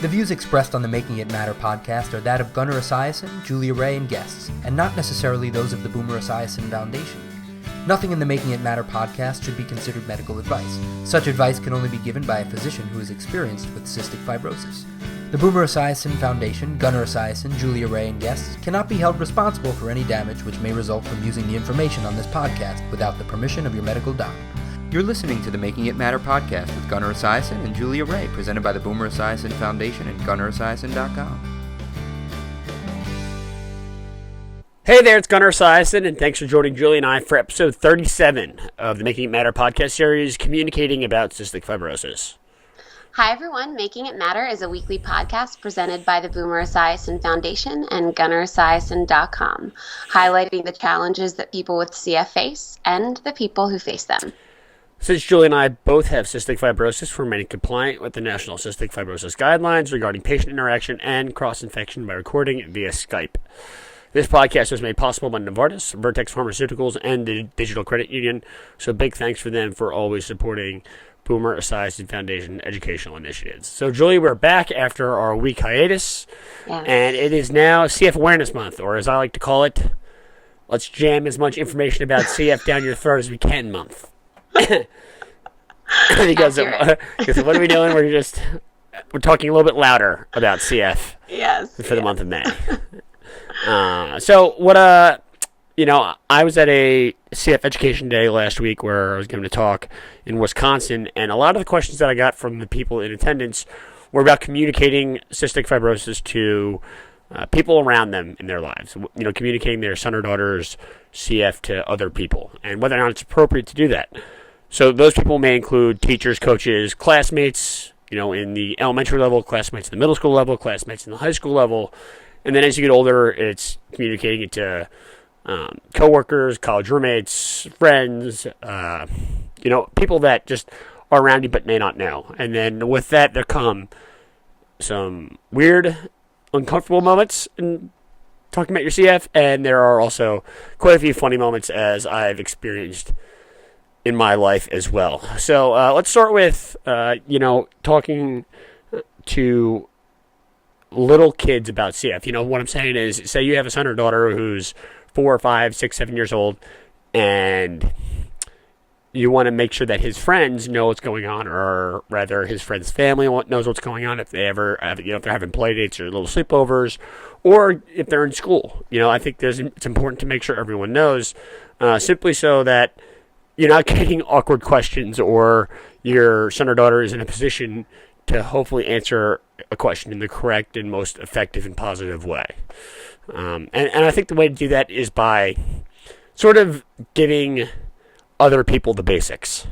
The views expressed on the Making It Matter podcast are that of Gunnar, Esiason, Julia Ray, and guests, and not necessarily those of the Boomer Esiason Foundation. Nothing in the Making It Matter podcast should be considered medical advice. Such advice can only be given by a physician who is experienced with cystic fibrosis. The Boomer Esiason Foundation, Gunnar Esiason, Julia Ray, and guests cannot be held responsible for any damage which may result from using the information on this podcast without the permission of your medical doctor. You're listening to the Making It Matter podcast with Gunnar Esiason and Julia Ray, presented by the Boomer Esiason Foundation and GunnarEsiason.com. Hey there, it's Gunnar Esiason, and thanks for joining Julie and I for episode 37 of the Making It Matter podcast series, communicating about cystic fibrosis. Hi everyone, Making It Matter is a weekly podcast presented by the Boomer Esiason Foundation and GunnarEsiason.com, highlighting the challenges that people with CF face and the people who face them. Since Julie and I both have cystic fibrosis, we're remaining compliant with the National Cystic Fibrosis Guidelines regarding patient interaction and cross-infection by recording via Skype. This podcast was made possible by Novartis, Vertex Pharmaceuticals, and the Digital Credit Union, so big thanks for them for always supporting Boomer Esiason Foundation educational initiatives. So, Julie, we're back after our week hiatus, and it is now CF Awareness Month, or as I like to call it, let's jam as much information about CF down your throat as we can month. Because what are we doing? We're talking a little bit louder about CF for the month of May. I was at a CF Education Day last week where I was giving a talk in Wisconsin, and a lot of the questions that I got from the people in attendance were about communicating cystic fibrosis to people around them in their lives, communicating their son or daughter's CF to other people, and whether or not it's appropriate to do that. So those people may include teachers, coaches, classmates, in the elementary level, classmates in the middle school level, classmates in the high school level. And then as you get older, it's communicating it to coworkers, college roommates, friends, people that just are around you but may not know. And then with that, there come some weird, uncomfortable moments in talking about your CF. And there are also quite a few funny moments as I've experienced in my life as well. So let's start with, talking to little kids about CF. What I'm saying is, say you have a son or daughter who's 4, 5, 6, 7 years old, and you want to make sure that his friends know what's going on, or rather his friend's family knows what's going on if they ever have, if they're having play dates or little sleepovers, or if they're in school. I think it's important to make sure everyone knows, simply so that you're not getting awkward questions, or your son or daughter is in a position to hopefully answer a question in the correct and most effective and positive way. And I think the way to do that is by sort of giving other people the basics.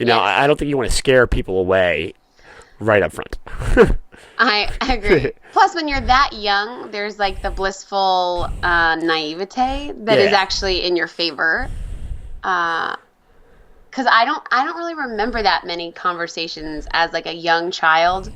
I don't think you want to scare people away right up front. I agree. Plus, when you're that young, there's like the blissful naivete that is actually in your favor. Because I don't really remember that many conversations as like a young child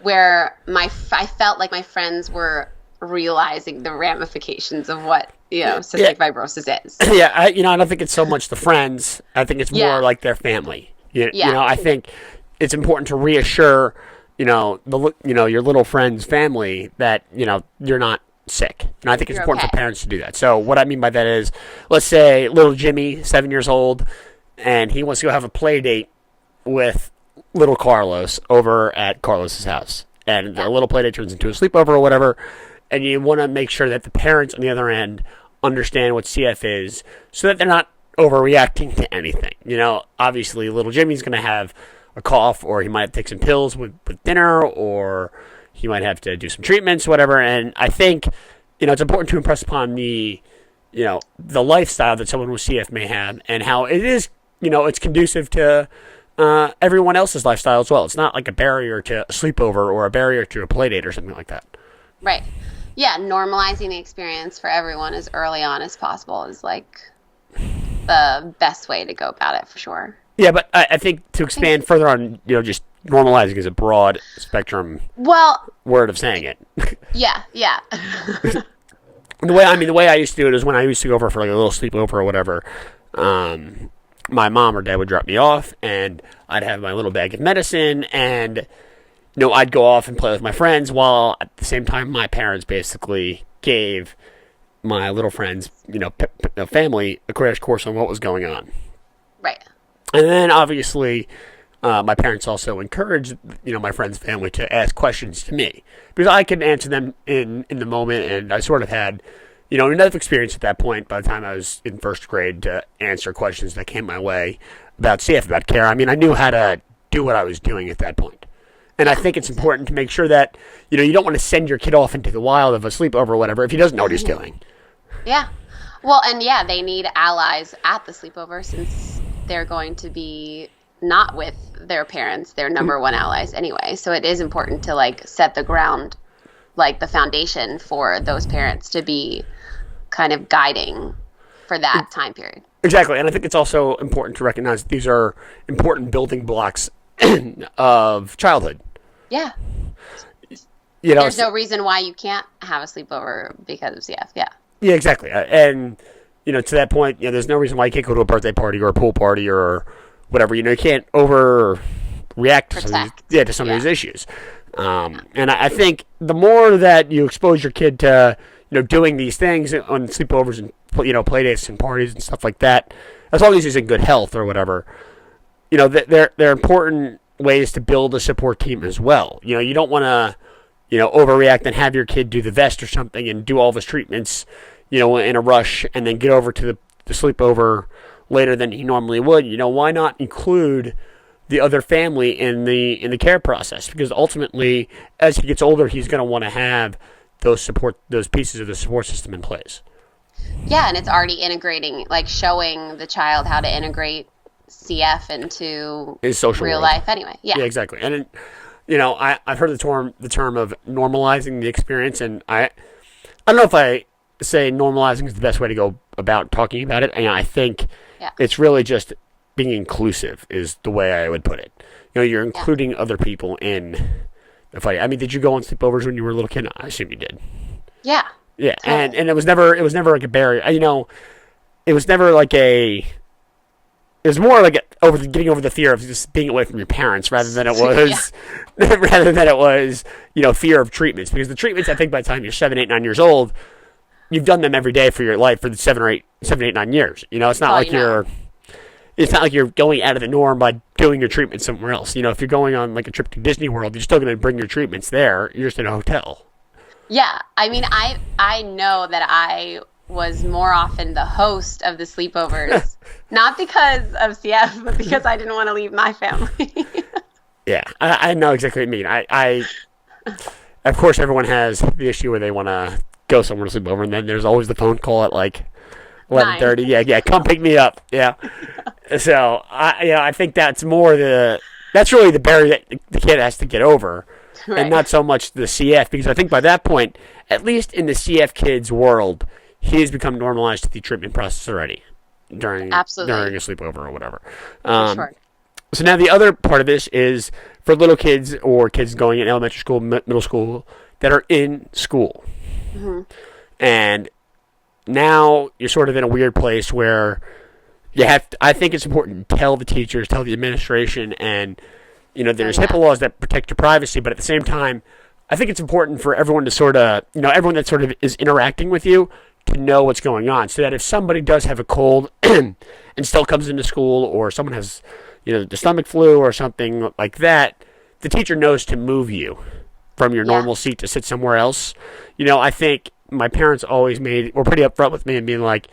where I felt like my friends were realizing the ramifications of what cystic fibrosis is. Yeah, I don't think it's so much the friends. I think it's more like their family. I think it's important to reassure your little friend's family that you're not sick. And I think it's important for parents to do that. So what I mean by that is, let's say little Jimmy, 7 years old, and he wants to go have a play date with little Carlos over at Carlos's house. And the little play date turns into a sleepover or whatever. And you want to make sure that the parents on the other end understand what CF is so that they're not overreacting to anything. Obviously little Jimmy's going to have a cough, or he might have to take some pills with dinner, or he might have to do some treatments, whatever. And I think, it's important to impress upon the lifestyle that someone with CF may have, and how it is, it's conducive to everyone else's lifestyle as well. It's not like a barrier to a sleepover or a barrier to a play date or something like that. Right. Yeah, normalizing the experience for everyone as early on as possible is like the best way to go about it, for sure. Yeah, but I think to expand further on, just normalizing is a broad spectrum word of saying it. Yeah. The way I used to do it is when I used to go over for like a little sleepover or whatever, my mom or dad would drop me off, and I'd have my little bag of medicine, and I'd go off and play with my friends while at the same time my parents basically gave my little friends, family a crash course on what was going on. Right. And then obviously my parents also encouraged, my friends' family to ask questions to me because I could answer them in the moment, and I sort of had, enough experience at that point by the time I was in first grade to answer questions that came my way about CF, about care. I mean, I knew how to do what I was doing at that point. And I think it's important to make sure that, you don't want to send your kid off into the wild of a sleepover or whatever if he doesn't know what he's doing. Yeah. Well, and yeah, they need allies at the sleepover since they're going to be not with their parents, their number one allies anyway. So it is important to set the ground, the foundation for those parents to be kind of guiding for that time period. Exactly. And I think it's also important to recognize that these are important building blocks of childhood. Yeah. There's no reason why you can't have a sleepover because of CF. Yeah. Yeah, exactly. And, to that point, there's no reason why you can't go to a birthday party or a pool party or whatever. You can't overreact to some of these issues. And I think the more that you expose your kid to, doing these things on sleepovers and, play dates and parties and stuff like that, as long as he's in good health or whatever, they're important ways to build a support team as well. You don't want to, overreact and have your kid do the vest or something and do all of his treatments, in a rush and then get over to the sleepover later than he normally would. Why not include the other family in the care process? Because ultimately, as he gets older, he's going to want to have those pieces of the support system in place. Yeah, and it's already integrating, showing the child how to integrate CF into his social real world. Life anyway. Yeah, exactly. And I've heard the term of normalizing the experience, and I don't know if I say normalizing is the best way to go about talking about it. And I think it's really just being inclusive is the way I would put it. You're including other people in the fight. I mean, did you go on sleepovers when you were a little kid? I assume you did. Yeah. Yeah, totally. And it was never like a barrier. It was never like a. It was more like getting over the fear of just being away from your parents rather than it was fear of treatments. Because the treatments, I think by the time you're 7, 8, 9 years old, you've done them every day for your life for the 7, 8, 9 years. It's not it's not like you're going out of the norm by doing your treatment somewhere else. If you're going on a trip to Disney World, you're still going to bring your treatments there. You're just in a hotel. Yeah, I mean, I know that I was more often the host of the sleepovers, not because of CF, but because I didn't want to leave my family. Yeah, I know exactly what you mean. I of course, everyone has the issue where they want to go somewhere to sleep over, and then there's always the phone call at 11:30. Yeah, come pick me up. Yeah. So I think that's that's really the barrier that the kid has to get over. Right. And not so much the CF, because I think by that point, at least in the CF kid's world, he has become normalized to the treatment process already during a sleepover or whatever. Sure. So now the other part of this is for little kids or kids going in elementary school, middle school, that are in school. Mm-hmm. And now you're sort of in a weird place where I think it's important to tell the teachers, tell the administration, and there's HIPAA laws that protect your privacy, but at the same time, I think it's important for everyone to sort of, everyone that sort of is interacting with you to know what's going on, so that if somebody does have a cold and still comes into school, or someone has, the stomach flu or something like that, the teacher knows to move you from your normal seat to sit somewhere else. I think my parents always were pretty upfront with me and being like,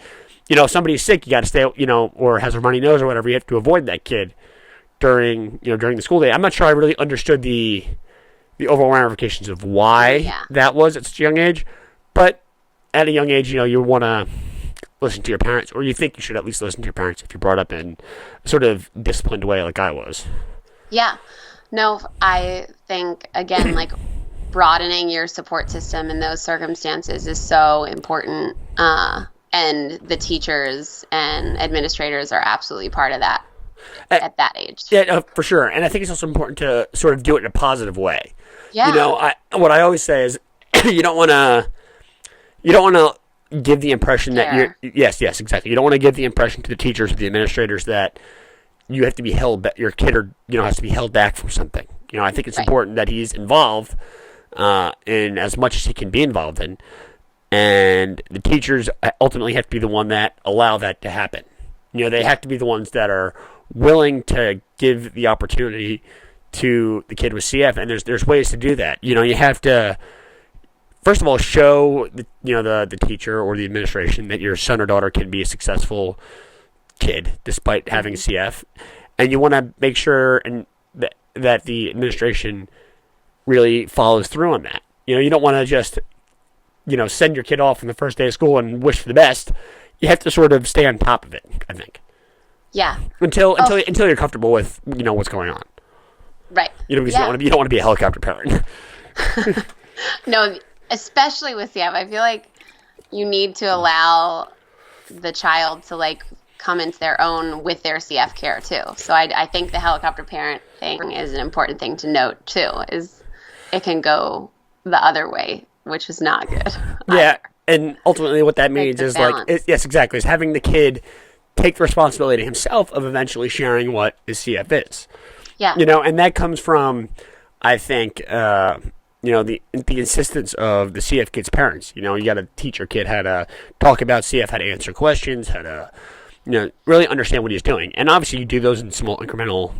if somebody's sick, you got to stay, or has a runny nose or whatever, you have to avoid that kid during the school day. I'm not sure I really understood the overall ramifications of why that was at such a young age, but at a young age, you want to listen to your parents, or you think you should at least listen to your parents if you're brought up in a sort of disciplined way like I was. Yeah. No, I think, again, broadening your support system in those circumstances is so important, and the teachers and administrators are absolutely part of that. At that age. Yeah, for sure. And I think it's also important to sort of do it in a positive way. Yeah. What I always say is you don't want to give the impression that you're... Yes, exactly. You don't want to give the impression to the teachers or the administrators that you have to be held back, your kid has to be held back from something. I think it's important that he's involved in as much as he can be involved in. And the teachers ultimately have to be the one that allow that to happen. They have to be the ones that are willing to give the opportunity to the kid with CF, and there's ways to do that. You have to, first of all, show the teacher or the administration that your son or daughter can be a successful kid despite having CF, and you want to make sure that the administration really follows through on that. You don't want to just send your kid off on the first day of school and wish for the best. You have to sort of stay on top of it, I think. Yeah. Until you're comfortable with what's going on. Right. Because you don't want to be a helicopter parent. No, especially with CF, I feel like you need to allow the child to come into their own with their CF care too. So I think the helicopter parent thing is an important thing to note too. Is it can go the other way, which is not good. Yeah, and ultimately what that means is yes, exactly, is having the kid take the responsibility himself of eventually sharing what his CF is. Yeah. And that comes from, I think, the insistence of the CF kid's parents. You got to teach your kid how to talk about CF, how to answer questions, how to, really understand what he's doing. And obviously you do those in small incremental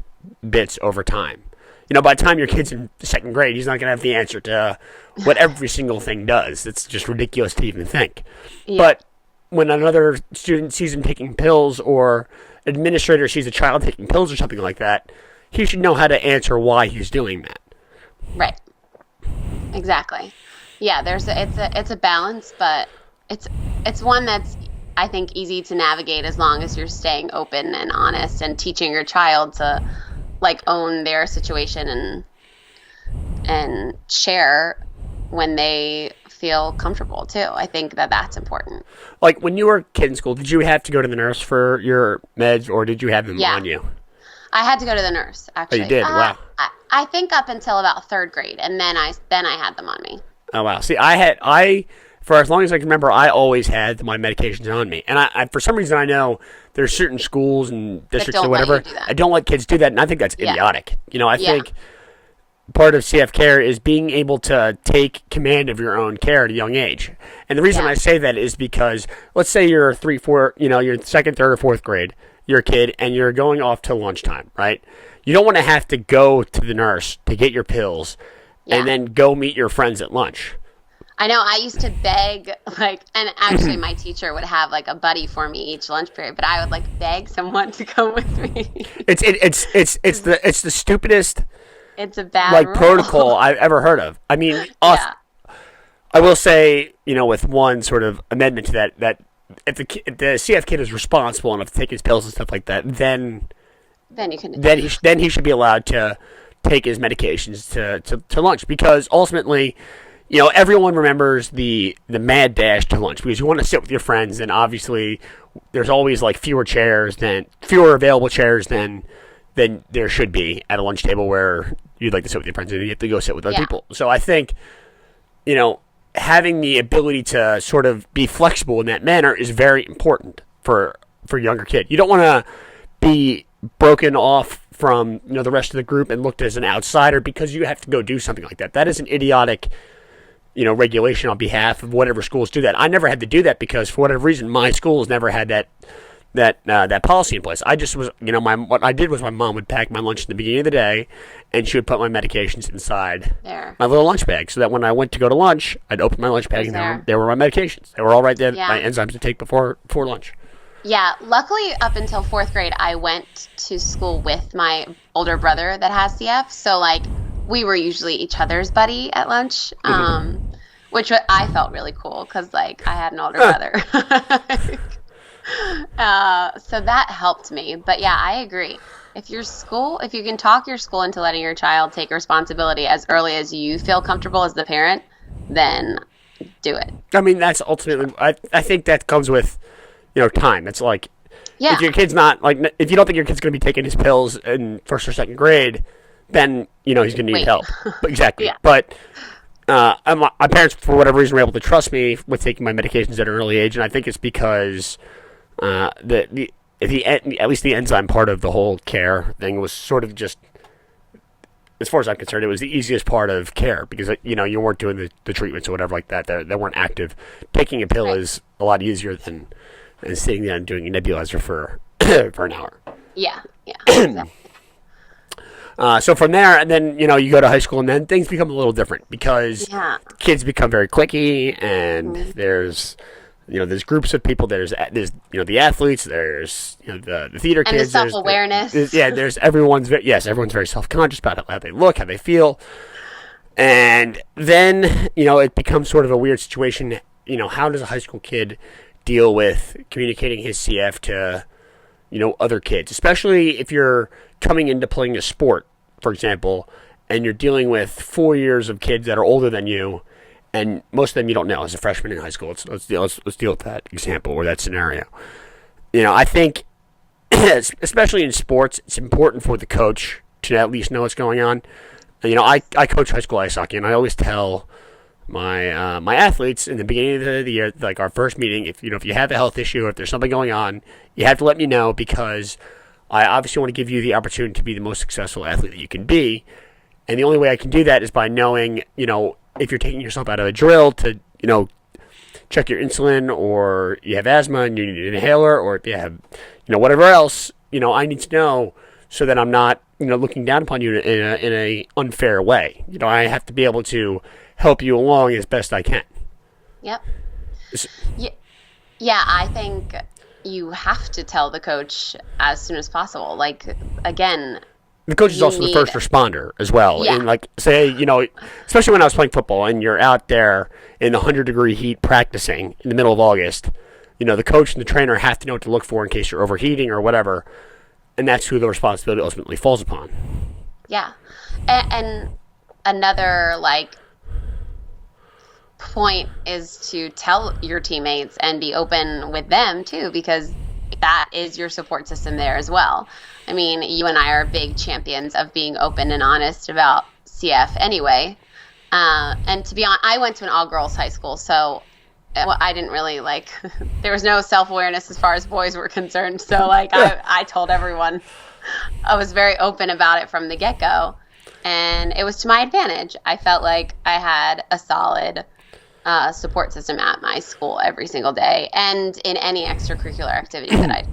bits over time. By the time your kid's in second grade, he's not going to have the answer to what every single thing does. It's just ridiculous to even think. Yeah. But when another student sees him taking pills or administrator sees a child taking pills or something like that, he should know how to answer why he's doing that. Right. Exactly. Yeah, it's a balance, but it's one that's, I think, easy to navigate as long as you're staying open and honest and teaching your child to own their situation and share when they feel comfortable too. I think that's important. When you were a kid in school, did you have to go to the nurse for your meds, or did you have them on you? I had to go to the nurse, actually. Oh, you did? Wow. I think up until about third grade, and then I had them on me. Oh, wow. See, for as long as I can remember, I always had my medications on me. And I for some reason, I know there's certain schools and districts or whatever. I don't let kids do that, and I think that's idiotic. I think part of CF care is being able to take command of your own care at a young age. And the reason I say that is because, let's say you're 3, 4, you're second, third, or fourth grade, you're a kid, and you're going off to lunchtime, right? You don't want to have to go to the nurse to get your pills and then go meet your friends at lunch. I know. I used to beg, and actually my teacher would have a buddy for me each lunch period, but I would beg someone to come with me. It's the stupidest. It's a bad rule. Protocol I've ever heard of. I mean, I will say, with one sort of amendment to that if the CF kid is responsible enough to take his pills and stuff like that, then you can. Then he should be allowed to take his medications to lunch, because ultimately, everyone remembers the mad dash to lunch because you want to sit with your friends, and obviously there's always fewer available chairs than there should be at a lunch table where you'd like to sit with your friends and you have to go sit with other people. So I think, having the ability to sort of be flexible in that manner is very important for a younger kid. You don't want to be broken off from the rest of the group and looked as an outsider because you have to go do something like that. That is an idiotic regulation on behalf of whatever schools do that. I never had to do that because for whatever reason my school has never had that policy in place. I just was, what I did was my mom would pack my lunch in the beginning of the day, and she would put my medications inside my little lunch bag, so that when I went to go to lunch, I'd open my lunch bag and there were my medications. They were all right there, my enzymes to take before lunch. Yeah, luckily up until fourth grade, I went to school with my older brother that has CF, so we were usually each other's buddy at lunch, which I felt really cool because I had an older brother. So that helped me. But yeah, I agree. If you can talk your school into letting your child take responsibility as early as you feel comfortable as the parent, then do it. I mean, that's ultimately, I think that comes with, time. It's if your kid's not, if you don't think your kid's going to be taking his pills in first or second grade, then, he's going to need help. Exactly. Yeah. But my parents, for whatever reason, were able to trust me with taking my medications at an early age, and I think it's because at least the enzyme part of the whole care thing was sort of just as far as I'm concerned, it was the easiest part of care because, you weren't doing the treatments or whatever like that. They weren't active. Taking a pill is a lot easier than sitting there and doing a nebulizer for for an hour. Yeah. Exactly. So from there, and then, you go to high school, and then things become a little different because kids become very cliquey, and there's groups of people. There's the athletes. There's the theater and kids. And the self-awareness. There's everyone's very self-conscious about how they look, how they feel, and then it becomes sort of a weird situation. How does a high school kid deal with communicating his CF to other kids, especially if you're coming into playing a sport, for example, and you're dealing with 4 years of kids that are older than you, and most of them you don't know as a freshman in high school. Let's deal with that example or that scenario. I think, especially in sports, it's important for the coach to at least know what's going on. I coach high school ice hockey, and I always tell my my athletes in the beginning of the year, like our first meeting, if you have a health issue or if there's something going on, you have to let me know because I obviously want to give you the opportunity to be the most successful athlete that you can be. And the only way I can do that is by knowing, if you're taking yourself out of a drill to, check your insulin, or you have asthma and you need an inhaler, or if you have, whatever else, I need to know so that I'm not, looking down upon you in a unfair way. I have to be able to help you along as best I can. Yep. Yeah, I think you have to tell the coach as soon as possible. Like, again, the coach is also the first responder as well. Yeah. And like, say, especially when I was playing football and you're out there in the 100-degree heat practicing in the middle of August, the coach and the trainer have to know what to look for in case you're overheating or whatever. And that's who the responsibility ultimately falls upon. Yeah. And another, point is to tell your teammates and be open with them too, because that is your support system there as well. I mean, you and I are big champions of being open and honest about CF anyway. And to be honest, I went to an all-girls high school, so I didn't really there was no self-awareness as far as boys were concerned. So I told everyone. I was very open about it from the get-go, and it was to my advantage. I felt like I had a solid support system at my school every single day and in any extracurricular activity that I did.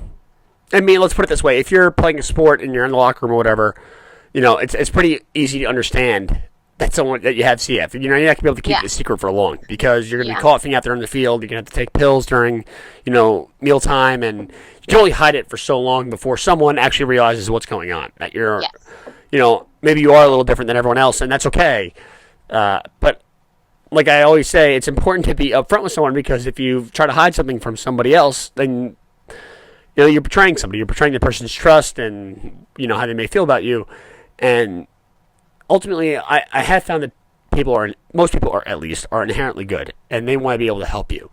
I mean, let's put it this way. If you're playing a sport and you're in the locker room or whatever, it's pretty easy to understand that you have CF. You're not going to be able to keep it a secret for long because you're going to be coughing out there in the field. You're going to have to take pills during, mealtime, and you can only hide it for so long before someone actually realizes what's going on. That you're, maybe you are a little different than everyone else, and that's okay. But like I always say, it's important to be upfront with someone, because if you try to hide something from somebody else, then you're betraying somebody. You're betraying the person's trust and how they may feel about you. And ultimately, I have found that most people are inherently good, and they want to be able to help you,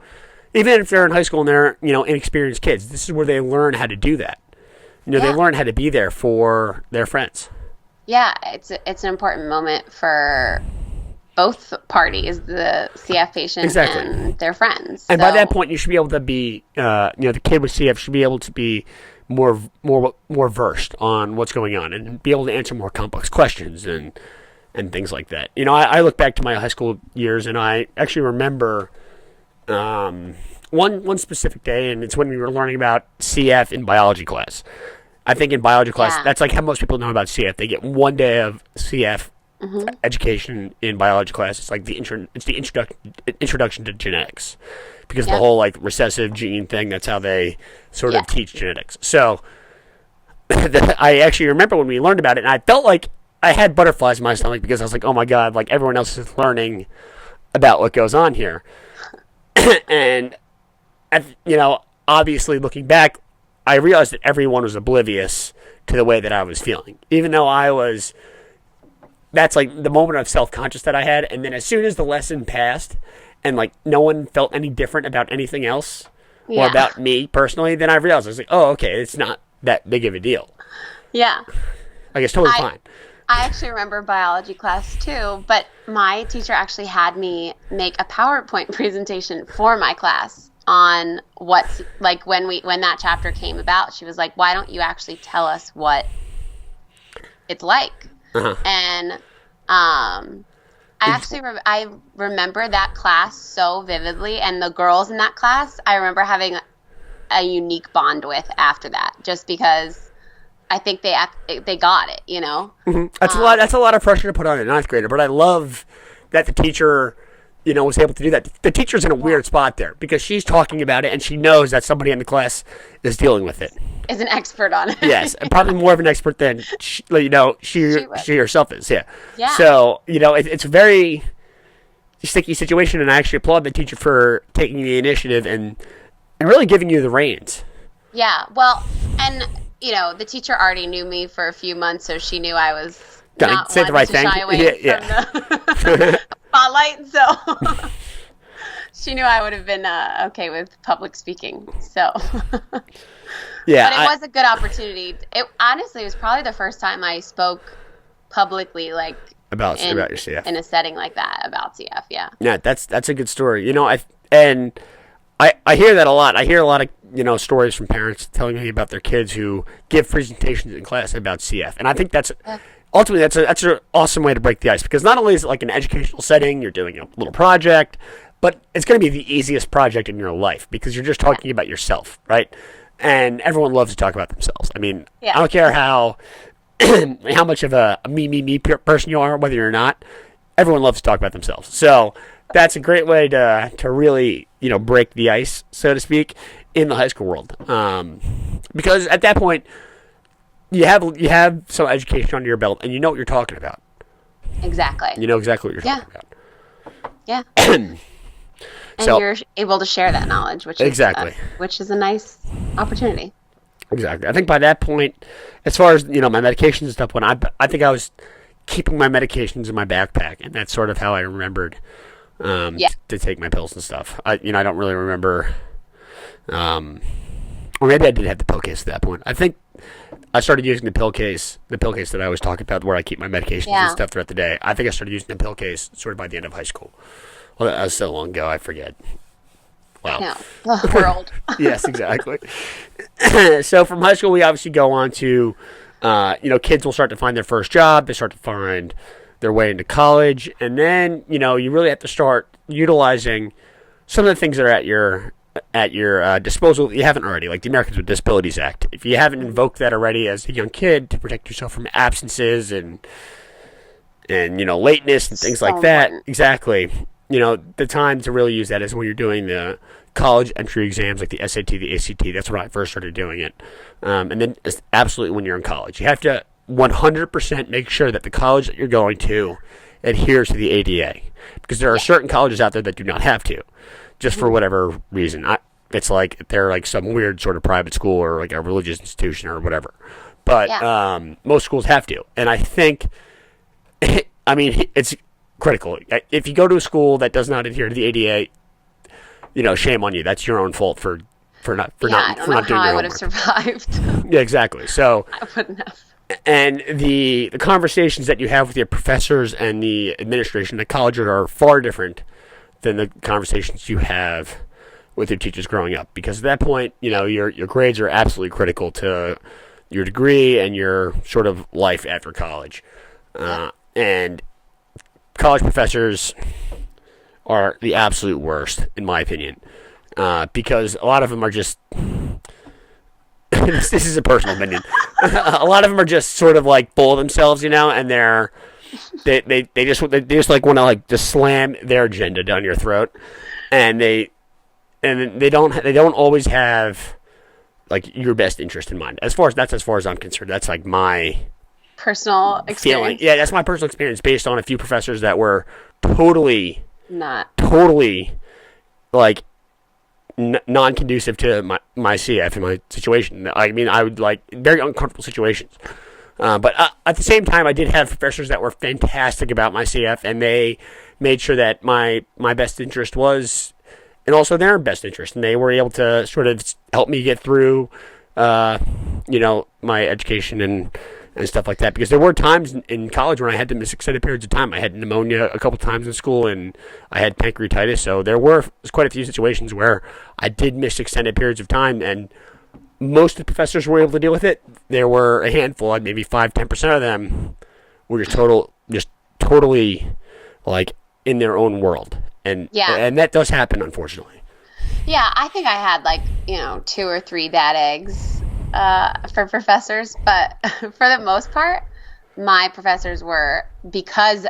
even if they're in high school and they're inexperienced kids. This is where they learn how to do that. They learn how to be there for their friends. Yeah, it's an important moment for both parties, the CF patient and their friends. And by that point, you should be able to be, the kid with CF should be able to be more versed on what's going on and be able to answer more complex questions and things like that. I look back to my high school years, and I actually remember one specific day, and it's when we were learning about CF in biology class. I think in biology class, that's like how most people know about CF. They get 1 day of CF education in biology class. It's like the introduction to genetics, because the whole recessive gene thing. That's how they sort of teach genetics. So I actually remember when we learned about it, and I felt like I had butterflies in my stomach, because I was like, oh my god, everyone else is learning about what goes on here. And obviously looking back, I realized that everyone was oblivious to the way that I was feeling, even though that's the moment of self-conscious that I had. And then as soon as the lesson passed and no one felt any different about anything else or about me personally, then I realized, I was like, oh, okay, it's not that big of a deal. Yeah. It's totally fine. I actually remember biology class too, but my teacher actually had me make a PowerPoint presentation for my class on what's when that chapter came about. She was like, why don't you actually tell us what it's like? And I remember that class so vividly, and the girls in that class I remember having a unique bond with after that, just because I think they got it, you know. That's a lot of pressure to put on a ninth grader, but I love that the teacher, you know, was able to do that. The teacher's in a weird spot there because she's talking about it and she knows that somebody in the class is dealing with it. Is an expert on it. Yes, and probably more of an expert than she herself is. Yeah. Yeah. So, you know, it's a very sticky situation, and I actually applaud the teacher for taking the initiative and really giving you the reins. Yeah. Well, and you know, the teacher already knew me for a few months, so she knew I was not say the right to shy away from the spotlight. So she knew I would have been okay with public speaking. So. Yeah, but it was a good opportunity. It honestly was probably the first time I spoke publicly, like about your CF in a setting like that about CF. Yeah. Yeah, that's a good story. You know, I hear that a lot. I hear a lot of, you know, stories from parents telling me about their kids who give presentations in class about CF, and I think that's ultimately that's an awesome way to break the ice, because not only is it like an educational setting, you're doing a little project, but it's going to be the easiest project in your life because you're just talking about yourself, right? And everyone loves to talk about themselves. I mean, I don't care how much of a me person you are, whether you're not. Everyone loves to talk about themselves. So that's a great way to really, you know, break the ice, so to speak, in the high school world. Because at that point, you have some education under your belt, and you know what you're talking about. Exactly. You know exactly what you're talking about. Yeah. And so, you're able to share that knowledge, which is a nice opportunity. Exactly. I think by that point, as far as, you know, my medications and stuff, when I think I was keeping my medications in my backpack, and that's sort of how I remembered to take my pills and stuff. I don't really remember, or maybe I did have the pill case at that point. I think I started using the pill case that I was talking about, where I keep my medications and stuff throughout the day. I think I started using the pill case sort of by the end of high school. Well, that was so long ago, I forget. Wow. No. We're old. Yes, exactly. So from high school, we obviously go on to, kids will start to find their first job. They start to find their way into college. And then, you know, you really have to start utilizing some of the things that are at your disposal if you haven't already, like the Americans with Disabilities Act. If you haven't invoked that already as a young kid to protect yourself from absences and you know, lateness and things like that. Exactly. You know, the time to really use that is when you're doing the college entry exams, like the SAT, the ACT. That's when I first started doing it. And then absolutely when you're in college. You have to 100% make sure that the college that you're going to adheres to the ADA. Because there are certain colleges out there that do not have to, just for whatever reason. It's like they're like some weird sort of private school or like a religious institution or whatever. But most schools have to. And I think, I mean, it's critical. If you go to a school that does not adhere to the ADA, you know, shame on you. That's your own fault for not doing your homework. I would have survived. Yeah, exactly. So I wouldn't have. And the conversations that you have with your professors and the administration at college are far different than the conversations you have with your teachers growing up, because at that point, you know, your grades are absolutely critical to your degree and your sort of life after college. And college professors are the absolute worst, in my opinion, because a lot of them are just this is a personal opinion. A lot of them are just sort of like full of themselves, you know, and they just like want to like just slam their agenda down your throat, and they don't always have like your best interest in mind. As far as I'm concerned, that's like my personal experience. Feeling. Yeah, that's my personal experience based on a few professors that were totally like non-conducive to my CF and my situation. I mean, I would like very uncomfortable situations. But at the same time, I did have professors that were fantastic about my CF, and they made sure that my best interest was, and also their best interest, and they were able to sort of help me get through, you know, my education and stuff like that. Because there were times in college when I had to miss extended periods of time. I had pneumonia a couple times in school, and I had pancreatitis. So there was quite a few situations where I did miss extended periods of time, and most of the professors were able to deal with it. There were a handful, like maybe 5-10% of them, were just totally like in their own world, and that does happen, unfortunately. Yeah, I think I had like 2 or 3 bad eggs for professors, but for the most part, my professors were because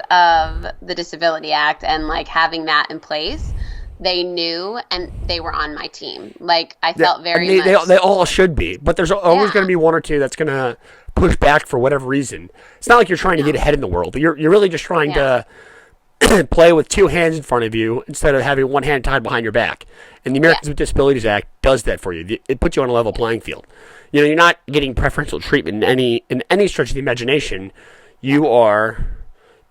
of the Disability Act and like having that in place. They knew and they were on my team. Like I felt very much. They all should be, but there's always going to be one or two that's going to push back for whatever reason. It's not like you're trying to get ahead in the world. You're really just trying to play with 2 hands in front of you instead of having one hand tied behind your back. And the Americans with Disabilities Act does that for you. It puts you on a level playing field. You're not getting preferential treatment in any stretch of the imagination. You are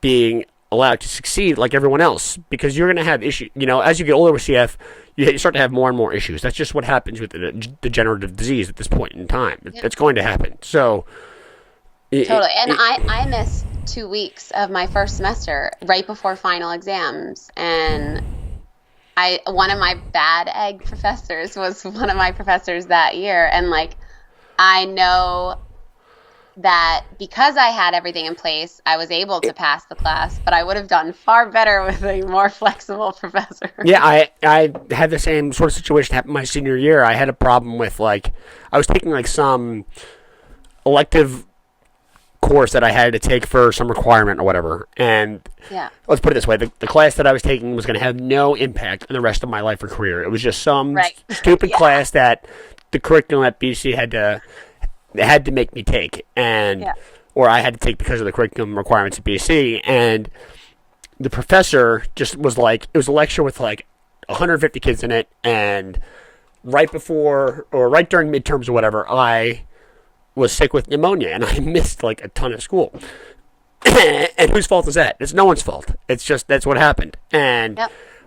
being allowed to succeed like everyone else, because you're going to have issues. As you get older with CF, you start to have more and more issues. That's just what happens with the degenerative disease at this point in time. It's going to happen. So totally. I missed 2 weeks of my first semester right before final exams, and one of my bad egg professors was one of my professors that year, and like I know that because I had everything in place, I was able to pass the class, but I would have done far better with a more flexible professor. Yeah, I had the same sort of situation happen my senior year. I had a problem with I was taking some elective course that I had to take for some requirement or whatever, and let's put it this way, the class that I was taking was going to have no impact on the rest of my life or career. It was just some stupid class that the curriculum at BC had to make me take, or I had to take because of the curriculum requirements at BC. And the professor just was it was a lecture with 150 kids in it, and right during midterms or whatever, I was sick with pneumonia, and I missed a ton of school. And whose fault is that? It's no one's fault. It's just that's what happened. And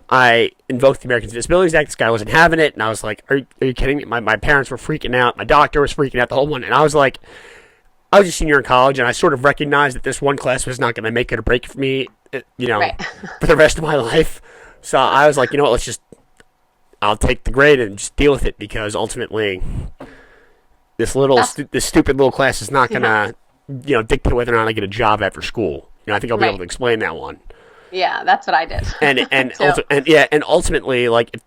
I invoked the Americans with Disabilities Act. This guy wasn't having it, and I was like, are you kidding me? My parents were freaking out. My doctor was freaking out, the whole one. And I was like, I was a senior in college, and I sort of recognized that this one class was not going to make it or break it for me, for the rest of my life. So I was like, I'll take the grade and just deal with it, because ultimately this stupid little class is not going to, dictate whether or not I get a job after school. I think I'll be able to explain that one. Yeah, that's what I did. And ultimately,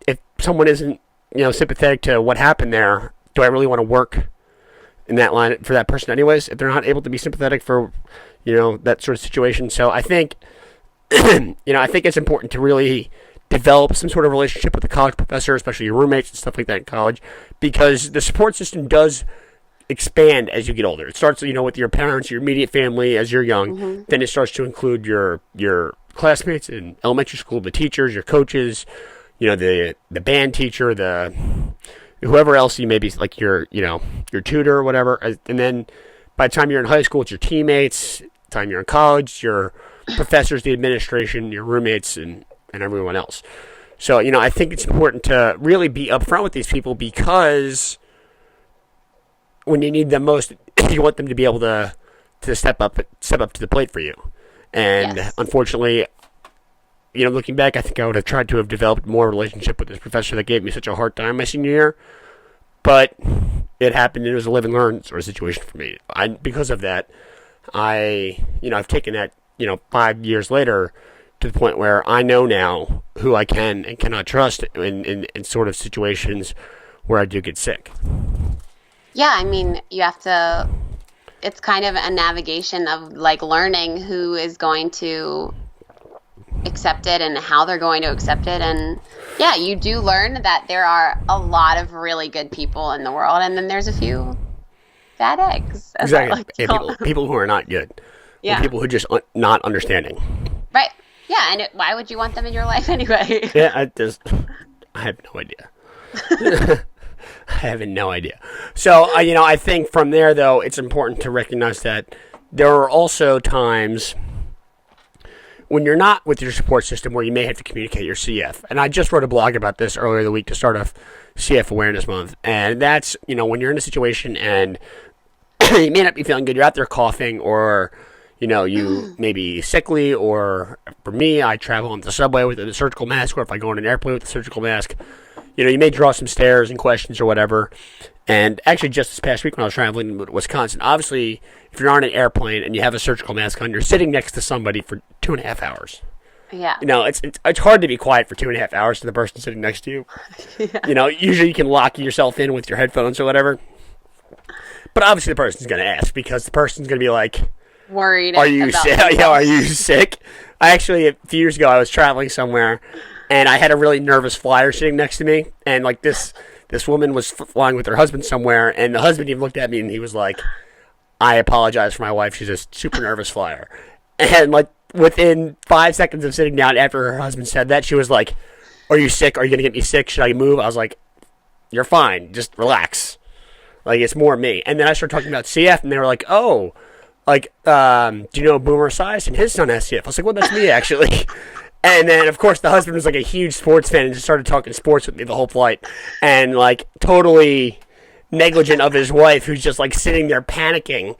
if someone isn't, sympathetic to what happened there, do I really want to work in that line for that person anyways, if they're not able to be sympathetic for, that sort of situation? So I think, I think it's important to really develop some sort of relationship with the college professor, especially your roommates and stuff like that in college, because the support system does expand as you get older. It starts, with your parents, your immediate family as you're young. Then it starts to include your classmates in elementary school, the teachers, your coaches, the band teacher, whoever else you may be, your tutor or whatever. And then by the time you're in high school, it's your teammates. By the time you're in college, your professors, the administration, your roommates, and everyone else. So, I think it's important to really be upfront with these people, because when you need them most, you want them to be able to step up to the plate for you. And unfortunately, looking back, I think I would have tried to have developed more relationship with this professor that gave me such a hard time my senior year. But it happened, and it was a live and learn sort of situation for me. Because of that, I've taken that, 5 years later to the point where I know now who I can and cannot trust in sort of situations where I do get sick. Yeah, I mean, you have to, it's kind of a navigation of learning who is going to accept it and how they're going to accept it. And yeah, you do learn that there are a lot of really good people in the world, and then there's a few bad eggs. Exactly. People who are not good. Yeah. Or people who are just not understanding. Right. Yeah, and why would you want them in your life anyway? Yeah, I have no idea. I have no idea. So, I think from there, though, it's important to recognize that there are also times when you're not with your support system where you may have to communicate your CF. And I just wrote a blog about this earlier the week to start off CF Awareness Month. And that's, when you're in a situation and you may not be feeling good, you're out there coughing, or you may be sickly, or for me, I travel on the subway with a surgical mask, or if I go on an airplane with a surgical mask, you may draw some stares and questions or whatever. And actually, just this past week when I was traveling to Wisconsin, obviously, if you're on an airplane and you have a surgical mask on, you're sitting next to somebody for 2.5 hours. Yeah. It's hard to be quiet for 2.5 hours to the person sitting next to you. Yeah. Usually you can lock yourself in with your headphones or whatever. But obviously the person's going to ask because the person's going to be like, worried. Are you sick? Yeah, are you sick? I actually, a few years ago, I was traveling somewhere, and I had a really nervous flyer sitting next to me, and like this woman was flying with her husband somewhere, and the husband even looked at me, and he was like, I apologize for my wife. She's a super nervous flyer. And like within 5 seconds of sitting down after her husband said that, she was like, are you sick? Are you going to get me sick? Should I move? I was like, you're fine. Just relax. Like, it's more me. And then I started talking about CF, and they were like, oh, like, do you know Boomer Esiason and his son has CF? I was like, well, that's me, actually. And then, of course, the husband was like a huge sports fan and just started talking sports with me the whole flight. And, like, totally negligent of his wife, who's just, like, sitting there panicking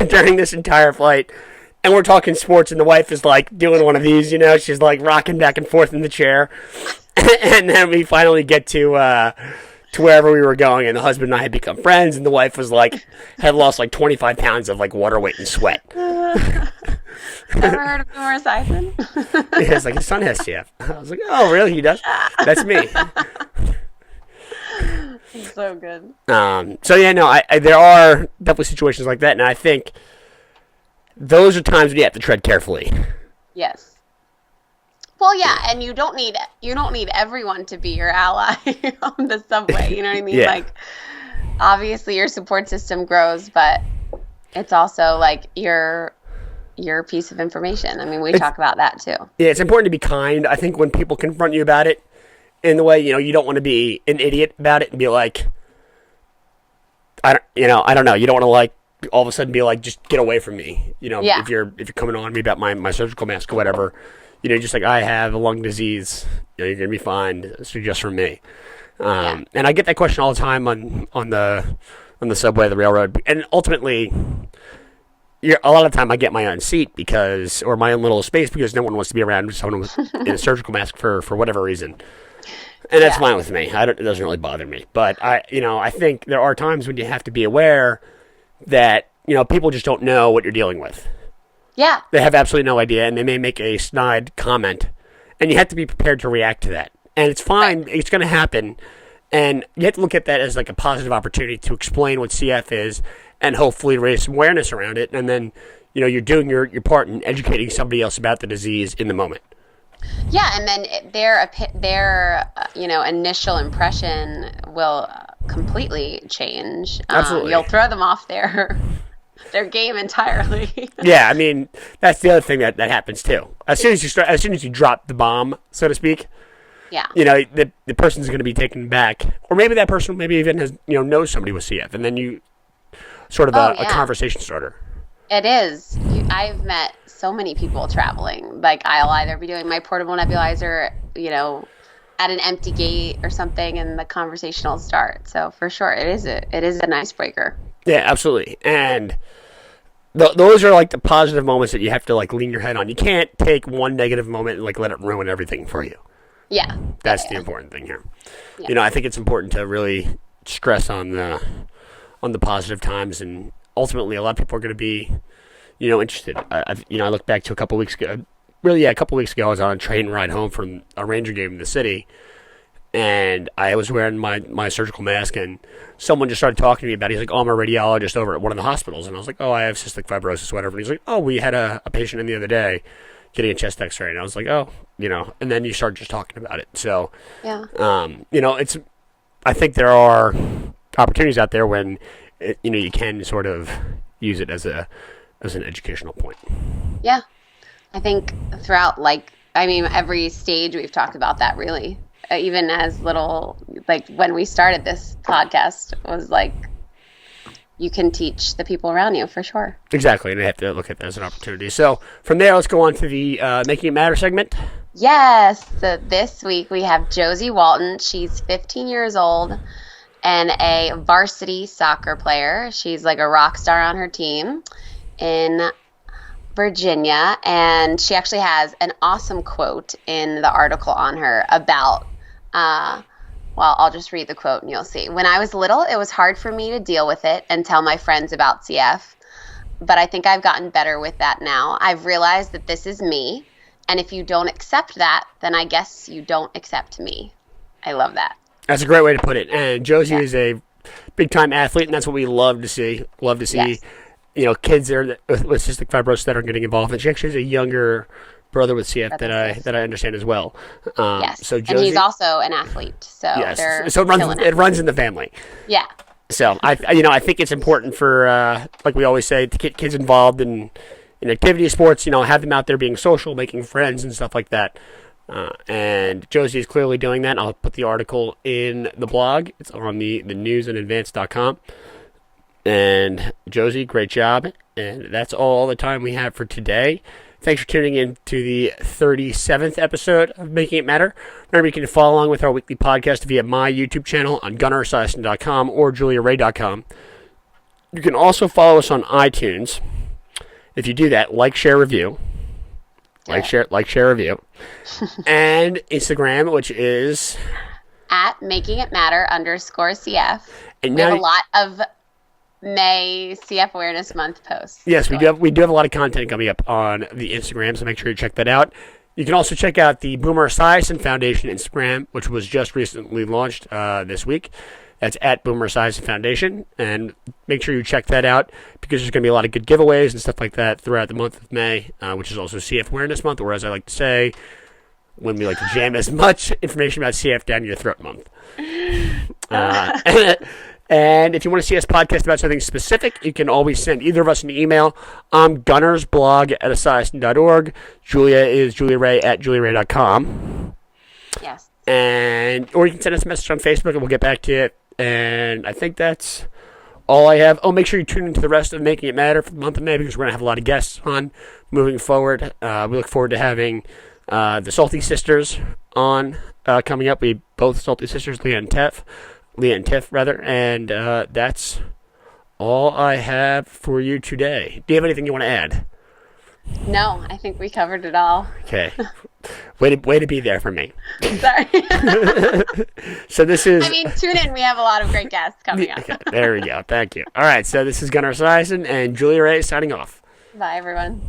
during this entire flight. And we're talking sports, and the wife is, like, doing one of these, she's, like, rocking back and forth in the chair. And then we finally get to wherever we were going, and the husband and I had become friends, and the wife was, like, had lost, like, 25 pounds of, like, water weight and sweat. Ever heard of Gunnar Esiason? Yeah, it's like, his son has CF. I was like, oh, really? He does? That's me. So good. So, yeah, no, I there are definitely situations like that, and I think those are times when you have to tread carefully. Yes. Well, yeah, and you don't need everyone to be your ally on the subway. You know what I mean? Yeah. Like, obviously, your support system grows, but it's also like your piece of information. I mean, we talk about that too. Yeah, it's important to be kind. I think when people confront you about it, in the way you don't want to be an idiot about it and be like, I don't know. You don't want to like all of a sudden be like, just get away from me. Yeah. If you're coming on me about my surgical mask or whatever. Just like, I have a lung disease. You're going to be fine. It's just from me. And I get that question all the time on the subway, the railroad. And ultimately, a lot of the time I get my own seat or my own little space because no one wants to be around someone in a surgical mask for whatever reason. And that's fine with me. It doesn't really bother me. But I think there are times when you have to be aware that, people just don't know what you're dealing with. Yeah. They have absolutely no idea, and they may make a snide comment, and you have to be prepared to react to that. And it's fine. Right. It's going to happen, and you have to look at that as like a positive opportunity to explain what CF is and hopefully raise some awareness around it, and then, you're doing your part in educating somebody else about the disease in the moment. Yeah, and then their initial impression will completely change. Absolutely. You'll throw them off their game entirely. Yeah, I mean, that's the other thing that happens too. As soon as you drop the bomb, so to speak, yeah, the person's going to be taken back, or maybe that person even has knows somebody with CF, and then you sort of a conversation starter. It is. I've met so many people traveling. Like, I'll either be doing my portable nebulizer, at an empty gate or something, and the conversation will start. So for sure, it is an icebreaker. Yeah, absolutely. And those are like the positive moments that you have to like lean your head on. You can't take one negative moment and like let it ruin everything for you. Yeah. That's the important thing here. Yeah. I think it's important to really stress on the positive times, and ultimately a lot of people are going to be, interested. I look back to a couple weeks ago. Really, a couple weeks ago, I was on a train ride home from a Ranger game in the city, and I was wearing my surgical mask, and someone just started talking to me about it. He's like, oh, I'm a radiologist over at one of the hospitals. And I was like, oh, I have cystic fibrosis, whatever. And he's like, oh, we had a patient in the other day getting a chest x-ray. And I was like, oh, and then you start just talking about it. So, yeah. I think there are opportunities out there when, you can sort of use it as an educational point. Yeah. I think throughout, every stage we've talked about that, really. Even as little, when we started this podcast, was like, you can teach the people around you, for sure. Exactly, and they have to look at that as an opportunity. So from there, let's go on to the Making It Matter segment. Yes, so this week we have Josie Walton. She's 15 years old and a varsity soccer player. She's like a rock star on her team in Virginia, and she actually has an awesome quote in the article on her about Well, I'll just read the quote and you'll see. When I was little, it was hard for me to deal with it and tell my friends about CF. But I think I've gotten better with that now. I've realized that this is me. And if you don't accept that, then I guess you don't accept me. I love that. That's a great way to put it. And Josie is a big-time athlete, and that's what we love to see. Love to see, kids there with cystic fibrosis that are getting involved. And she actually has a younger brother with CF that I understand as well. Yes, so Josie, and he's also an athlete. So so it runs in the family. Yeah. So I think it's important for like we always say to get kids involved in activity sports. Have them out there being social, making friends, and stuff like that. And Josie is clearly doing that. I'll put the article in the blog. It's on the newsinadvance.com. And Josie, great job. And that's all the time we have for today. Thanks for tuning in to the 37th episode of Making It Matter. Remember, you can follow along with our weekly podcast via my YouTube channel on GunnarEsiason.com or JuliaRay.com. You can also follow us on iTunes. If you do that, like, share, review. Like, share, review. And Instagram, which is at Making It Matter _CF. And we have a lot of May CF Awareness Month posts. Yes, we do have a lot of content coming up on the Instagram, so make sure you check that out. You can also check out the Boomer Esiason Foundation Instagram, which was just recently launched this week. That's at Boomer Esiason Foundation, and make sure you check that out because there's going to be a lot of good giveaways and stuff like that throughout the month of May, which is also CF Awareness Month, or as I like to say, when we like to jam as much information about CF down your throat month. And if you want to see us podcast about something specific, you can always send either of us an email. I'm Gunnar's blog at Esiason.org. Julia is JuliaRay at JuliaRay.com. Yes. Or you can send us a message on Facebook and we'll get back to you. And I think that's all I have. Oh, make sure you tune into the rest of Making It Matter for the month of May because we're going to have a lot of guests on moving forward. We look forward to having the Salty Sisters on coming up. We both Salty Sisters, Leah and Tiff, and that's all I have for you today. Do you have anything you want to add? No, I think we covered it all. Okay. Way to be there for me. Sorry. So this is... tune in. We have a lot of great guests coming up. Okay, there we go. Thank you. All right, so this is Gunnar Esiason and Julia Ray signing off. Bye, everyone.